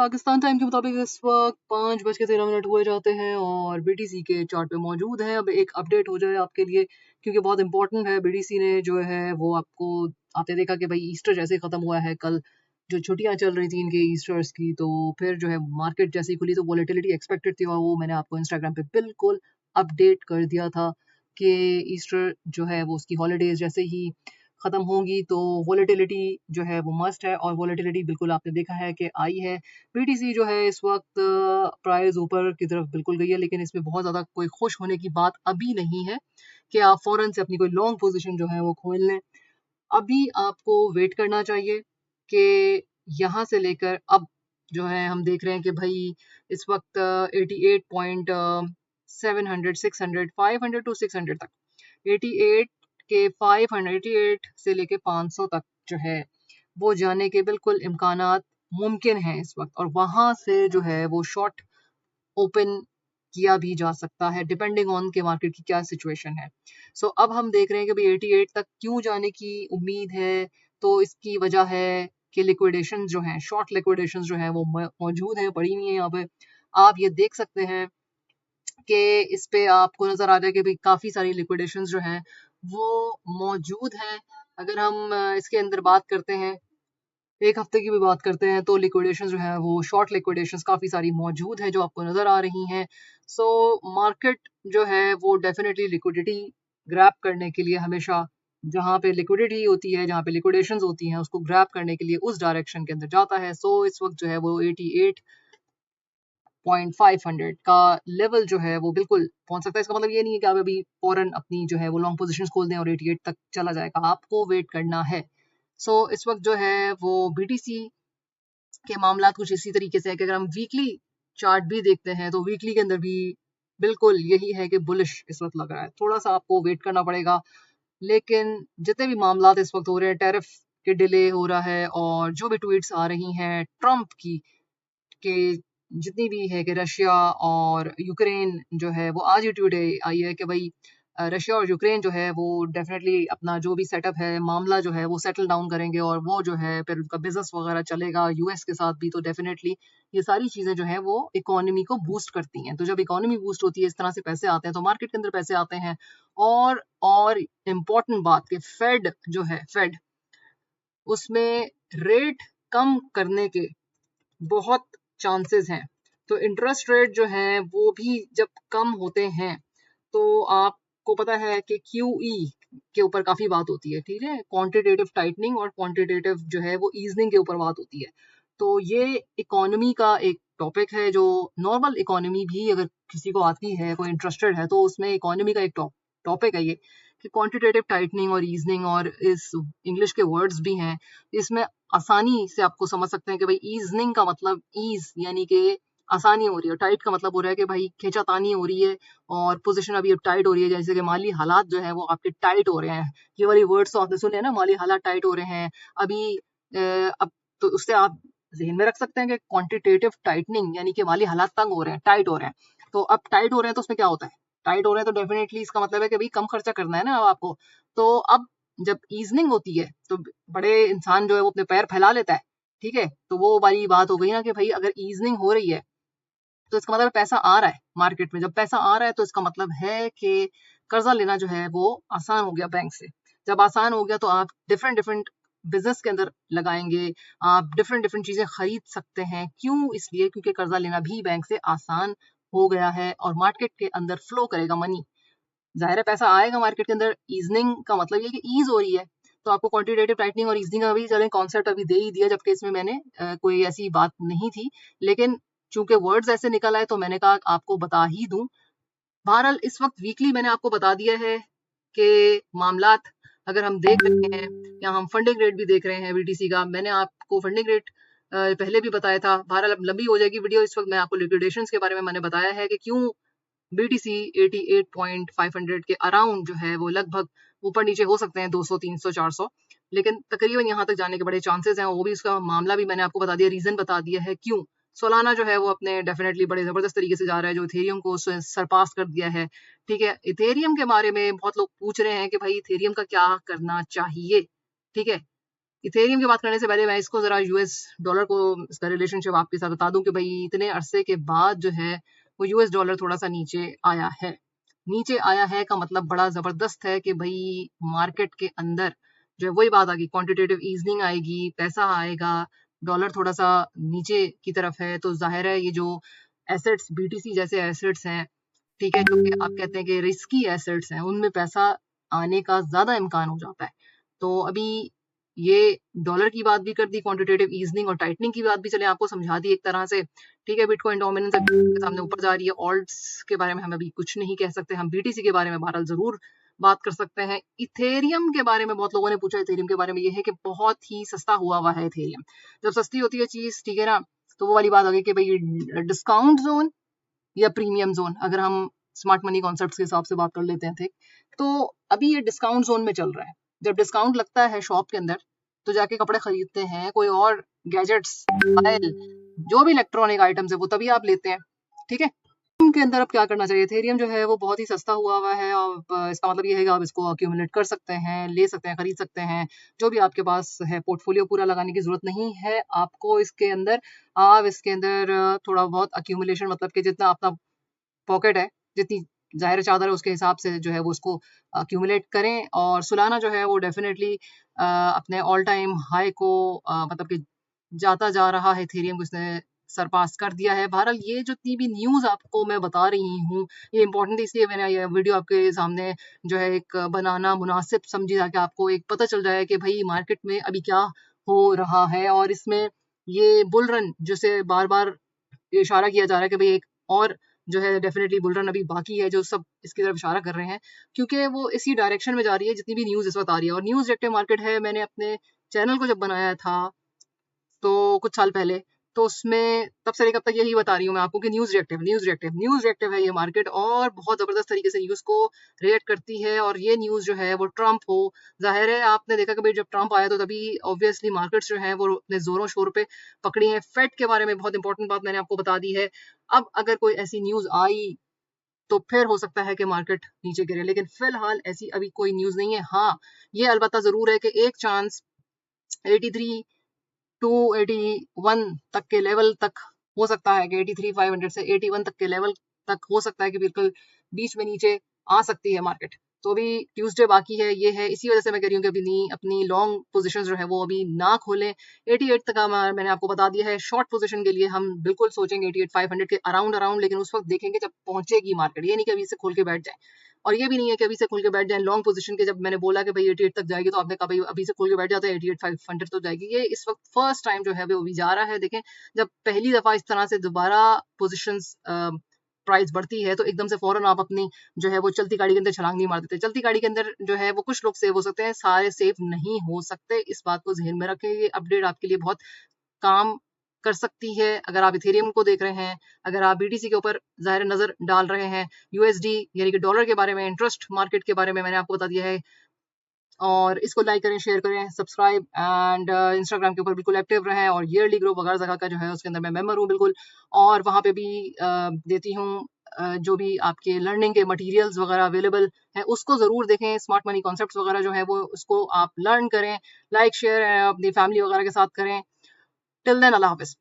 Pakistan time के मुताबिक इस वक्त 5:13 हुए जाते हैं और बीटीसी के चार्ट पे मौजूद है। अब एक अपडेट हो जाए आपके लिए क्योंकि बहुत इंपॉर्टेंट है। बीटीसी ने जो है वो आपने देखा कि भाई ईस्टर जैसे ख़त्म हुआ है कल, जो छुट्टियां चल रही थी इनके ईस्टर्स की, तो फिर जो है मार्केट जैसे ही खुली तो वॉलेटिलिटी एक्सपेक्टेड थी और वो मैंने आपको इंस्टाग्राम पे बिल्कुल अपडेट कर दिया था कि ईस्टर जो है वो उसकी हॉलीडेज जैसे ही खत्म होंगी तो वॉलेटिलिटी जो है वो मस्ट है और वॉलेटिलिटी बिल्कुल आपने देखा है कि आई है। बीटीसी जो है इस वक्त प्राइस ऊपर की तरफ बिल्कुल गई है, लेकिन इसमें बहुत ज़्यादा कोई खुश होने की बात अभी नहीं है कि आप फौरन से अपनी कोई लॉन्ग पोजीशन जो है वो खोल लें। अभी आपको वेट करना चाहिए कि यहाँ से लेकर अब जो है हम देख रहे हैं कि भाई इस वक्त 88.700 600 500 टू 600 तक, 88 के 588 से लेके 500 तक जो है वो जाने के बिल्कुल इम्कानात मुमकिन हैं इस वक्त, और वहां से जो है वो शॉर्ट ओपन किया भी जा सकता है डिपेंडिंग ऑन के मार्केट की क्या सिचुएशन है। अब हम देख रहे हैं कि भाई 88 तक क्यों जाने की उम्मीद है। तो इसकी वजह है कि लिक्विडेशन जो है, शॉर्ट लिक्विडेशन जो है वो मौजूद है, पड़ी हुई है यहाँ पे। आप ये देख सकते हैं कि इस पे आपको नजर आ रहा है कि भाई काफी सारी लिक्विडेशन जो हैं वो मौजूद हैं। अगर हम इसके अंदर बात करते हैं, एक हफ्ते की भी बात करते हैं, तो लिक्विडेशन जो है वो शॉर्ट लिक्विडेशन काफी सारी मौजूद है जो आपको नजर आ रही हैं। सो मार्केट जो है वो डेफिनेटली लिक्विडिटी ग्रैब करने के लिए हमेशा जहाँ पे लिक्विडिटी होती है, जहाँ पे लिक्विडेशंस होती हैं, उसको ग्रैब करने के लिए उस डायरेक्शन के अंदर जाता है। इस वक्त जो है वो 88.500 का लेवल जो है वो बिल्कुल पहुंच सकता है। इसका मतलब ये नहीं है कि आप अभी फौरन अपनी जो है वो लॉन्ग पोजीशंस खोल दें और 88 तक चला जाएगा, आपको वेट करना है। इस वक्त जो है वो बीटीसी के मामला कुछ इसी तरीके से है कि अगर हम वीकली चार्ट भी देखते हैं तो वीकली के अंदर भी बिल्कुल यही है कि बुलिश इस वक्त लग रहा है। थोड़ा सा आपको वेट करना पड़ेगा, लेकिन जितने भी मामला इस वक्त हो रहे हैं, टैरिफ के डिले हो रहा है और जो भी ट्वीट्स आ रही हैं ट्रंप की कि जितनी भी है कि रशिया और यूक्रेन जो है वो आज ही ट्वीट आई है कि भाई रशिया और यूक्रेन जो है वो डेफिनेटली अपना जो भी सेटअप है, मामला जो है वो सेटल डाउन करेंगे और वो जो है फिर उनका बिजनेस वगैरह चलेगा यूएस के साथ भी। तो डेफिनेटली ये सारी चीजें जो है वो इकोनॉमी को बूस्ट करती हैं। तो जब इकोनॉमी बूस्ट होती है, इस तरह से पैसे आते हैं तो मार्केट के अंदर पैसे आते हैं। और इम्पोर्टेंट बात कि फेड जो है, फेड उसमें रेट कम करने के बहुत चांसेस हैं। तो इंटरेस्ट रेट जो है वो भी जब कम होते हैं तो आपको पता है कि क्यूई के ऊपर काफी बात होती है, ठीक है, क्वांटिटेटिव टाइटनिंग और क्वांटिटेटिव जो है वो ईजनिंग के ऊपर बात होती है। तो ये इकोनॉमी का एक टॉपिक है जो नॉर्मल इकोनॉमी भी अगर किसी को आती है, कोई इंटरेस्टेड है, तो उसमें इकोनॉमी का एक टॉपिक है ये कि क्वांटिटेटिव टाइटनिंग और ईजनिंग, और इस इंग्लिश के वर्ड्स भी हैं। इसमें आसानी से आपको समझ सकते हैं कि भाई ईजनिंग का मतलब ईज यानी कि आसानी हो रही है, टाइट का मतलब हो रहा है कि भाई खींचातानी हो रही है और पोजीशन अभी अब टाइट हो रही है, जैसे कि माली हालात जो है वो आपके टाइट हो रहे हैं। ये वाली वर्ड्स तो आपने सुने हैं ना, माली हालात टाइट हो रहे हैं अभी। अब तो उससे आप जहन में रख सकते हैं कि क्वांटिटेटिव टाइटनिंग यानी कि माली हालात तंग हो रहे हैं, टाइट हो रहे हैं। तो अब टाइट हो रहे हैं तो उसमें क्या होता है, टाइट हो रहे हैं तो डेफिनेटली इसका मतलब है कि भाई कम खर्चा करना है ना अब आपको। तो अब जब ईजनिंग होती है तो बड़े इंसान जो है वो अपने पैर फैला लेता है, ठीक है। तो वो वाली बात हो गई ना कि भाई अगर ईजनिंग हो रही है तो इसका मतलब पैसा आ रहा है मार्केट में। जब पैसा आ रहा है तो इसका मतलब है कि कर्जा लेना जो है वो आसान हो गया बैंक से। जब आसान हो गया तो आप डिफरेंट डिफरेंट बिजनेस के अंदर लगाएंगे, आप डिफरेंट डिफरेंट चीजें खरीद सकते हैं। क्यों? इसलिए क्योंकि कर्जा लेना भी बैंक से आसान हो गया है और मार्केट के अंदर फ्लो करेगा मनी, जाहिर है पैसा आएगा मार्केट के अंदर। ईजनिंग का मतलब ये कि ईज हो रही है। तो आपको क्वांटिटेटिव टाइटनिंग और ईजनिंग का भी चलें कॉन्सेप्ट अभी दे ही दिया, जबकि इसमें मैंने कोई ऐसी बात नहीं थी, लेकिन चूंकि वर्ड्स ऐसे निकल आए तो मैंने कहा आपको बता ही दूं। बहरहाल इस वक्त वीकली मैंने आपको बता दिया है कि मामलात अगर हम देख रहे हैं या हम फंडिंग रेट भी देख रहे हैं बीटीसी का, मैंने आपको फंडिंग रेट पहले भी बताया था। बहरहाल अब लंबी हो जाएगी वीडियो, इस वक्त मैं आपको लिक्विडेशंस के बारे में मैंने बताया है कि क्यों बीटीसी 88.500 के अराउंड जो है वो लगभग ऊपर नीचे हो सकते हैं 200 300 400, लेकिन तकरीबन यहाँ तक जाने के बड़े चांसेस हैं। वो भी उसका मामला भी मैंने आपको बता दिया, रीजन बता दिया है क्यों। सोलाना जो है वो अपने डेफिनेटली बड़े जबरदस्त तरीके से जा रहा है, जो इथेरियम को सरपास कर दिया है, ठीक है। इथेरियम के बारे में बहुत लोग पूछ रहे हैं कि भाई इथेरियम का क्या करना चाहिए, ठीक है। इथेरियम की बात करने से पहले मैं इसको जरा यूएस डॉलर को इसका रिलेशनशिप आपके साथ बता दूं कि भाई इतने अरसे के बाद जो है वो यूएस डॉलर थोड़ा सा नीचे आया है। नीचे आया है का मतलब बड़ा जबरदस्त है कि भाई मार्केट के अंदर जो है वही बात आ गई, क्वांटिटेटिव ईजनिंग आएगी, पैसा आएगा, डॉलर थोड़ा सा नीचे की तरफ है, तो जाहिर है ये जो एसेट्स बीटीसी जैसे एसेट्स हैं, ठीक है, जो कि आप कहते हैं कि रिस्की एसेट्स हैं, उनमें पैसा आने का ज्यादा इम्कान हो जाता है। तो अभी ये डॉलर की बात भी कर दी, क्वांटिटेटिव ईजनिंग और टाइटनिंग की बात भी चले आपको समझा दी एक तरह से, ठीक है। बिटकॉइन डोमिनेंस के सामने ऊपर जा रही है। ऑल्ट्स के बारे में हम अभी कुछ नहीं कह सकते, हम बीटीसी के बारे में बहरहाल जरूर बात कर सकते हैं। इथेरियम के बारे में बहुत लोगों ने पूछा, इथेरियम के बारे में ये है कि बहुत ही सस्ता हुआ है इथेरियम। जब सस्ती होती है चीज, ठीक है ना, तो वो वाली बात आ गई कि भाई डिस्काउंट जोन या प्रीमियम जोन, अगर हम स्मार्ट मनी कॉन्सेप्ट के हिसाब से बात कर लेते हैं, ठीक, तो अभी ये डिस्काउंट जोन में चल रहा है। जब डिस्काउंट लगता है शॉप के अंदर, तो जाके कपड़े खरीदते हैं, कोई और गैजेट्स, मोबाइल, जो भी इलेक्ट्रॉनिक आइटम्स है वो तभी आप लेते हैं, ठीक है। के अंदर अब क्या करना चाहिए, इथेरियम जो है वो बहुत ही सस्ता हुआ है, और इसका मतलब ये है कि आप इसको अक्यूमुलेट कर सकते हैं, ले सकते हैं, खरीद सकते हैं, जो भी आपके पास है। पोर्टफोलियो पूरा लगाने की जरूरत नहीं है आपको इसके अंदर। आप इसके अंदर थोड़ा बहुत अक्यूमुलेशन, मतलब कि जितना अपना पॉकेट है, जितनी जाहिर चादर है उसके हिसाब से जो है वो उसको अक्यूमुलेट करें, और सुलाना जो है वो डेफिनेटली अपने ऑल टाइम हाई को मतलब कि जाता जा रहा है, इथेरियम को इसने सरपास कर दिया है। बहरहाल ये जितनी भी न्यूज़ आपको मैं बता रही हूँ, ये इंपॉर्टेंट इसलिए मैंने ये वीडियो आपके सामने जो है एक बनाना मुनासिब समझी, ताकि आपको एक पता चल जाए कि भाई मार्केट में अभी क्या हो रहा है। और इसमें ये बुल रन जिसे बार बार इशारा किया जा रहा है कि भाई एक और जो है डेफिनेटली बुल रन अभी बाकी है, जो सब इसकी तरफ इशारा कर रहे हैं, क्योंकि वो इसी डायरेक्शन में जा रही है जितनी भी न्यूज़ इस वक्त आ रही है। और न्यूज़ रिएक्टिव मार्केट है, मैंने अपने चैनल को जब बनाया था तो कुछ साल पहले, तो उसमें तब से लेकर अब तक यही बता रही हूँ मैं आपको कि न्यूज़ रिएक्टिव है ये मार्केट, और बहुत ज़बरदस्त तरीके से न्यूज़ को रिएक्ट करती है। और ये न्यूज़ जो है वो ट्रम्प हो, जाहिर है आपने देखा कि भाई जब ट्रम्प आया तो तभी ऑब्वियसली मार्केट्स जो है वो अपने जोरों शोर पे पकड़ी हैं। फेड के बारे में बहुत इंपॉर्टेंट बात मैंने आपको बता दी है। अब अगर कोई ऐसी न्यूज़ आई तो फिर हो सकता है कि मार्केट नीचे गिरे, लेकिन फिलहाल ऐसी अभी कोई न्यूज़ नहीं है। हाँ, ये अलबत्ता ज़रूर है कि एक चांस 83 टू 81 तक के लेवल तक हो सकता है, कि 83,500 से 81 तक के लेवल तक हो सकता है कि बिल्कुल बीच में नीचे आ सकती है मार्केट। तो अभी ट्यूसडे बाकी है, ये है, इसी वजह से मैं कह रही हूँ कि अभी अपनी लॉन्ग पोजीशंस जो है वो अभी ना खोलें। 88 तक का मैंने आपको बता दिया है। शॉर्ट पोजीशन के लिए हम बिल्कुल सोचेंगे 88,500 के अराउंड अराउंड, लेकिन उस वक्त देखेंगे जब पहुंचेगी मार्केट, ये नहीं कि अभी से खोल के बैठ जाए। और ये भी नहीं है कि अभी से खोल के बैठ जाए लॉन्ग पोजीशन के। जब मैंने बोला कि भाई 88 तक जाएगी, तो आपने कहा भाई अभी से खोल के बैठ जाते हैं 88,500 तो जाएगी। ये इस वक्त फर्स्ट टाइम जो है वो अभी जा रहा है। देखें, जब पहली दफा इस तरह से दोबारा पोजीशंस प्राइस बढ़ती है, तो एकदम से फौरन आप अपनी जो है वो चलती गाड़ी के अंदर छलांग नहीं मार देते। चलती गाड़ी के अंदर जो है वो कुछ लोग सेव हो सकते हैं, सारे सेव नहीं हो सकते। इस बात को जहन में रखें, ये अपडेट आपके लिए बहुत काम कर सकती है। अगर आप इथेरियम को देख रहे हैं, अगर आप बीटीसी के ऊपर ज़ाहिर नज़र डाल रहे हैं, यूएसडी यानी कि डॉलर के बारे में, इंटरेस्ट मार्केट के बारे में मैंने आपको बता दिया है। और इसको लाइक करें, शेयर करें, सब्सक्राइब, एंड इंस्टाग्राम के ऊपर बिल्कुल एक्टिव रहें। और ईयरली ग्रुप वगैरह जगह का जो है उसके अंदर मैं मेंबर हूँ बिल्कुल, और वहाँ पे भी देती हूँ जो भी आपके लर्निंग के मटेरियल्स वगैरह अवेलेबल है, उसको ज़रूर देखें। स्मार्ट मनी कॉन्सेप्ट्स वगैरह जो है वो उसको आप लर्न करें, लाइक शेयर अपनी फैमिली वगैरह के साथ करें। टिल देन, अल्लाह हाफिज़।